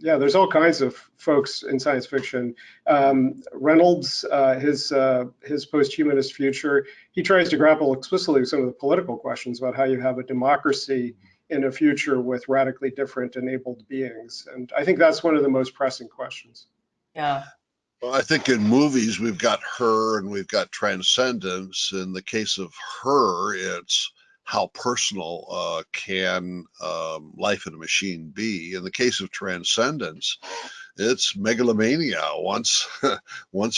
Yeah, there's all kinds of folks in science fiction. Reynolds, his post-humanist future, he tries to grapple explicitly with some of the political questions about how you have a democracy in a future with radically different enabled beings. And I think that's one of the most pressing questions. Yeah. Well, I think in movies we've got Her and we've got Transcendence. In the case of Her, it's how personal can life in a machine be. In the case of Transcendence, it's megalomania. Once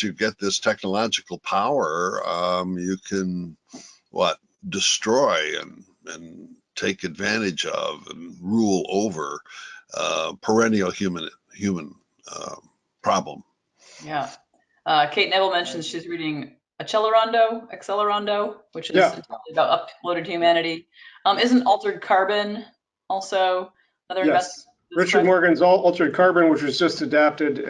you get this technological power, you can destroy and take advantage of and rule over perennial human problem. Yeah. Kate Neville mentions she's reading Accelerando, which is entirely about uploaded humanity. Isn't Altered Carbon also another investment? Richard Morgan's Altered Carbon, which was just adapted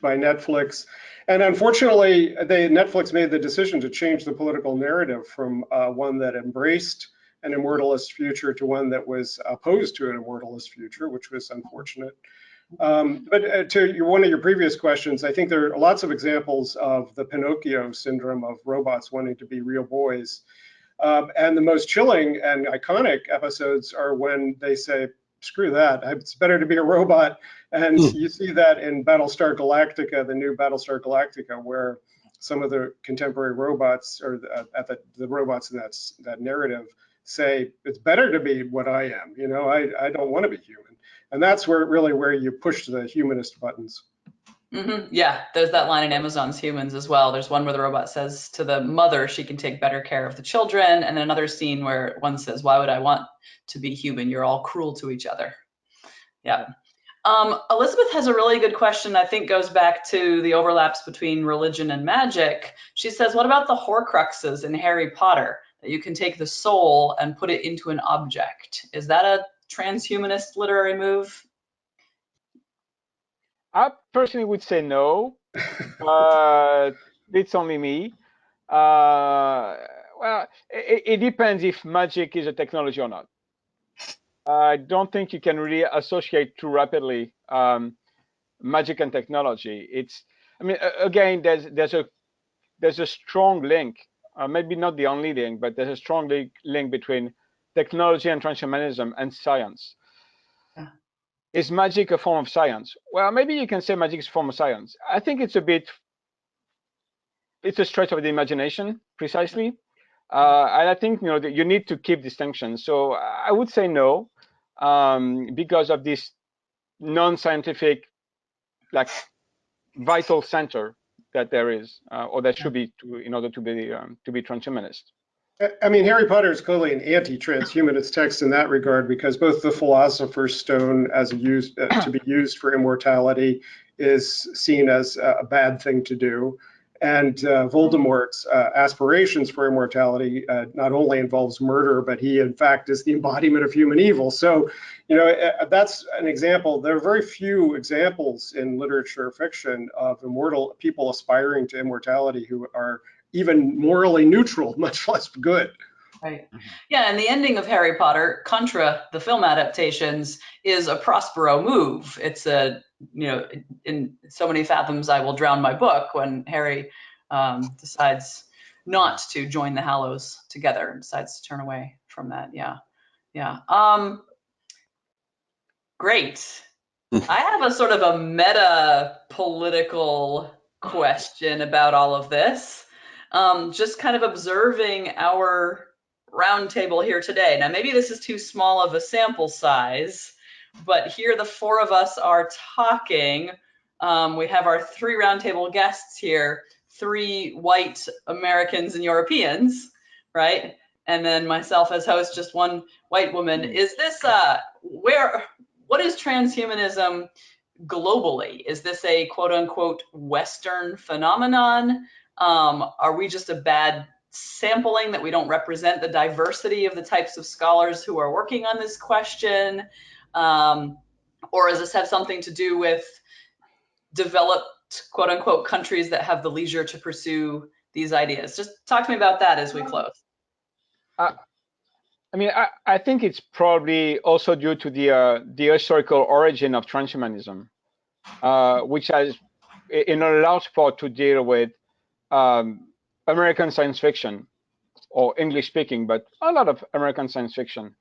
by Netflix. And unfortunately, Netflix made the decision to change the political narrative from one that embraced an immortalist future to one that was opposed to an immortalist future, which was unfortunate. But to one of your previous questions, I think there are lots of examples of the Pinocchio syndrome of robots wanting to be real boys. And the most chilling and iconic episodes are when they say, screw that, it's better to be a robot. And you see that in Battlestar Galactica, the new Battlestar Galactica, where some of the contemporary robots, or the robots in that narrative, say, it's better to be what I am. You know, I don't want to be human. And that's where you push the humanist buttons. Mm-hmm. Yeah, there's that line in Amazon's Humans as well. There's one where the robot says to the mother she can take better care of the children, and then another scene where one says, why would I want to be human? You're all cruel to each other. Yeah. Elizabeth has a really good question, I think goes back to the overlaps between religion and magic. She says, what about the Horcruxes in Harry Potter? That you can take the soul and put it into an object. Is that a transhumanist literary move? I personally would say no, but it's only me. Well, it depends if magic is a technology or not. I don't think you can really associate too rapidly magic and technology. I mean, again, there's a strong link, maybe not the only link, but there's a strong link between technology and transhumanism and science. Is magic a form of science? Well, maybe you can say magic is a form of science. I think it's a stretch of the imagination, precisely. And I think that you need to keep distinctions. So I would say no, because of this non-scientific, like, vital center that there is, or there should be, in order to be transhumanist. I mean, Harry Potter is clearly an anti-transhumanist text in that regard, because both the Philosopher's Stone, as to be used for immortality, is seen as a bad thing to do, and Voldemort's aspirations for immortality not only involves murder, but he, in fact, is the embodiment of human evil. So, that's an example. There are very few examples in literature or fiction of immortal people aspiring to immortality who are even morally neutral, much less good. Right. Yeah, and the ending of Harry Potter, contra the film adaptations, is a Prospero move. It's in so many fathoms I will drown my book, when Harry decides not to join the Hallows together and decides to turn away from that. Yeah. Great. I have a sort of a meta political question about all of this. Just kind of observing our roundtable here today. Now, maybe this is too small of a sample size, but here the four of us are talking. We have our three roundtable guests here, three white Americans and Europeans, right? And then myself as host, just one white woman. Is this, what is transhumanism globally? Is this a quote unquote Western phenomenon? Are we just a bad sampling that we don't represent the diversity of the types of scholars who are working on this question? Or does this have something to do with developed, quote unquote, countries that have the leisure to pursue these ideas? Just talk to me about that as we close. I mean, I think it's probably also due to the historical origin of transhumanism, which has, in a large part, to deal with American science fiction, or English speaking, but a lot of American science fiction,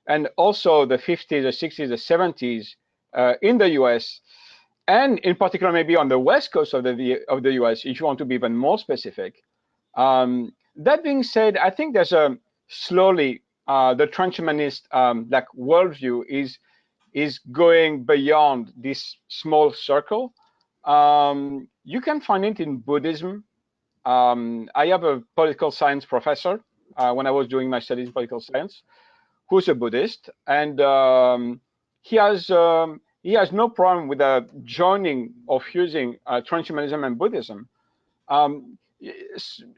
and also the 50s, the 60s, the 70s in the US, and in particular maybe on the west coast of the US, if you want to be even more specific. That being said, I think there's a slowly the transhumanist like worldview is going beyond this small circle. You can find it in Buddhism. I have a political science professor when I was doing my studies in political science, who's a Buddhist, and he has no problem with joining or fusing transhumanism and Buddhism.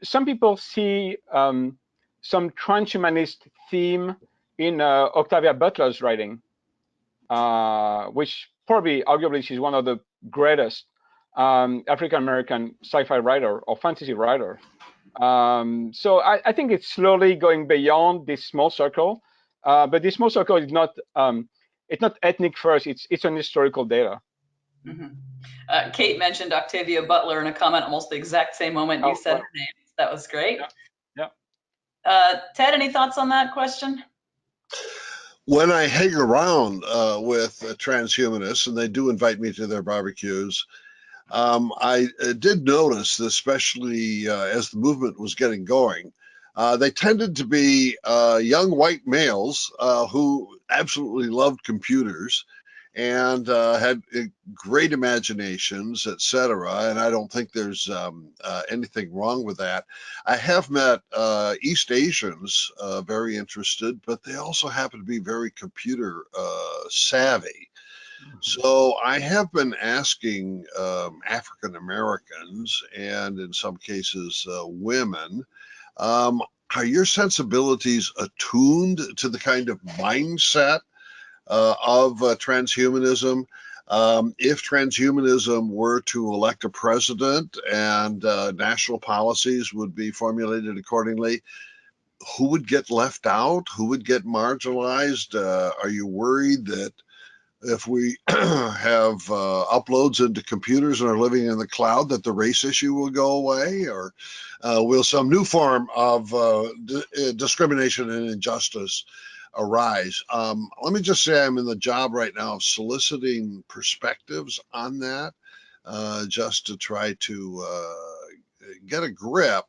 Some people see some transhumanist theme in Octavia Butler's writing, which probably, arguably, she's one of the greatest African-American sci-fi writer or fantasy writer. So I think it's slowly going beyond this small circle, but this small circle is not it's not ethnic first. It's an historical data. Mm-hmm. Kate mentioned Octavia Butler in a comment almost the exact same moment you said her name. That was great. Yeah. Ted, any thoughts on that question? When I hang around with transhumanists, and they do invite me to their barbecues, I did notice, especially as the movement was getting going, they tended to be young white males who absolutely loved computers and had great imaginations, etc. And I don't think there's anything wrong with that. I have met East Asians very interested, but they also happen to be very computer savvy. So I have been asking African Americans, and in some cases women, are your sensibilities attuned to the kind of mindset of transhumanism? If transhumanism were to elect a president and national policies would be formulated accordingly, who would get left out? Who would get marginalized? Are you worried that if we have uploads into computers and are living in the cloud, that the race issue will go away? Or will some new form of discrimination and injustice arise? Let me just say I'm in the job right now of soliciting perspectives on that, just to try to get a grip.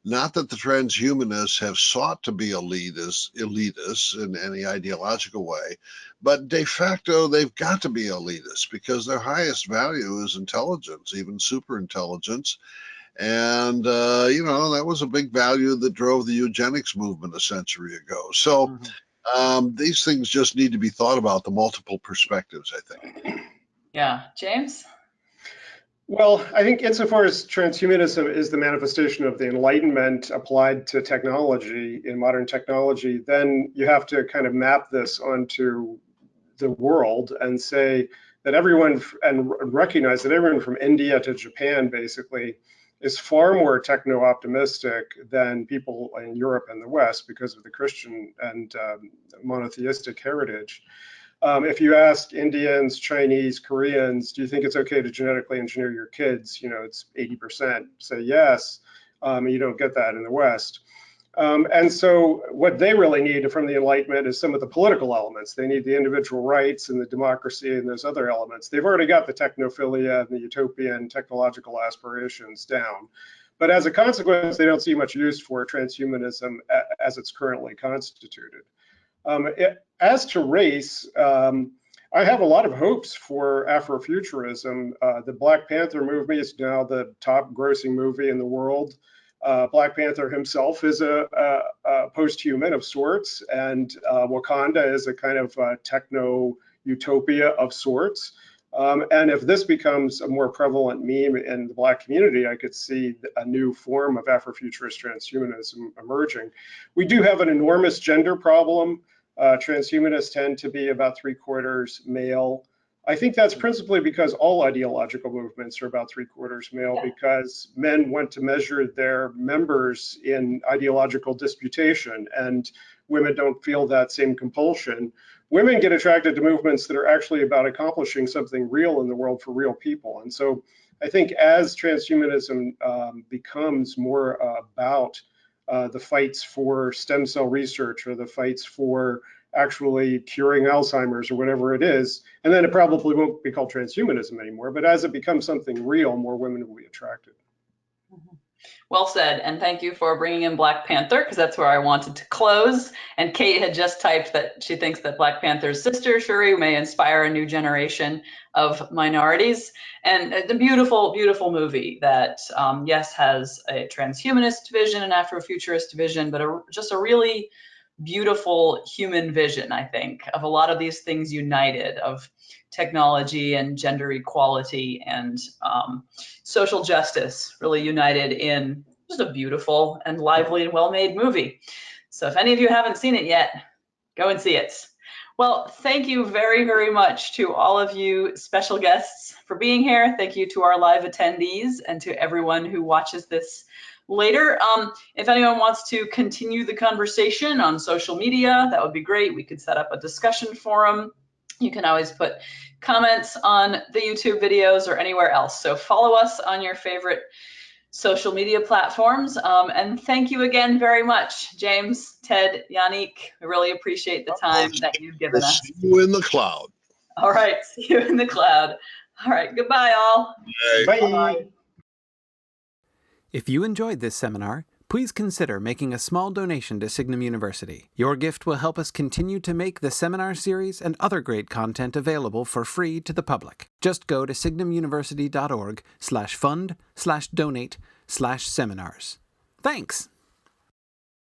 Not that the transhumanists have sought to be elitists in any ideological way, but de facto they've got to be elitists because their highest value is intelligence, even super intelligence. And, you know, that was a big value that drove the eugenics movement a century ago. So these things just need to be thought about, the multiple perspectives, I think. Yeah. James? Well, I think insofar as transhumanism is the manifestation of the Enlightenment applied to technology, in modern technology, then you have to kind of map this onto the world and say that everyone, and recognize that everyone from India to Japan basically is far more techno-optimistic than people in Europe and the West because of the Christian and monotheistic heritage. If you ask Indians, Chinese, Koreans, do you think it's okay to genetically engineer your kids? You know, it's 80% say yes. You don't get that in the West. And so what they really need from the Enlightenment is some of the political elements. They need the individual rights and the democracy and those other elements. They've already got the technophilia and the utopian technological aspirations down. But as a consequence, they don't see much use for transhumanism as it's currently constituted. As to race, I have a lot of hopes for Afrofuturism. The Black Panther movie is now the top grossing movie in the world. Black Panther himself is a post-human of sorts, and Wakanda is a kind of techno-utopia of sorts. And if this becomes a more prevalent meme in the Black community, I could see a new form of Afrofuturist transhumanism emerging. We do have an enormous gender problem. Transhumanists tend to be about 3/4 male. I think that's principally because all ideological movements are about 3/4 male, because men want to measure their members in ideological disputation, and women don't feel that same compulsion. Women get attracted to movements that are actually about accomplishing something real in the world for real people. And so I think as transhumanism becomes more about the fights for stem cell research, or the fights for actually curing Alzheimer's, or whatever it is, and then it probably won't be called transhumanism anymore, but as it becomes something real, more women will be attracted. Well said, and thank you for bringing in Black Panther, because that's where I wanted to close. And Kate had just typed that she thinks that Black Panther's sister, Shuri, may inspire a new generation of minorities. And a beautiful, beautiful movie that, yes, has a transhumanist vision, an Afrofuturist vision, but just a really beautiful human vision, I think, of a lot of these things united, of technology and gender equality and social justice really united in just a beautiful and lively and well-made movie. So if any of you haven't seen it yet, go and see it. Well, thank you very, very much to all of you special guests for being here. Thank you to our live attendees and to everyone who watches this later. If anyone wants to continue the conversation on social media, that would be great. We could set up a discussion forum. You can always put comments on the YouTube videos or anywhere else. So follow us on your favorite social media platforms. And thank you again very much, James, Ted, Yannick. We really appreciate the time that you've given us. See you in the cloud. All right, see you in the cloud. All right, goodbye all. Bye. Bye. If you enjoyed this seminar, please consider making a small donation to Signum University. Your gift will help us continue to make the seminar series and other great content available for free to the public. Just go to signumuniversity.org/fund/donate/seminars. Thanks!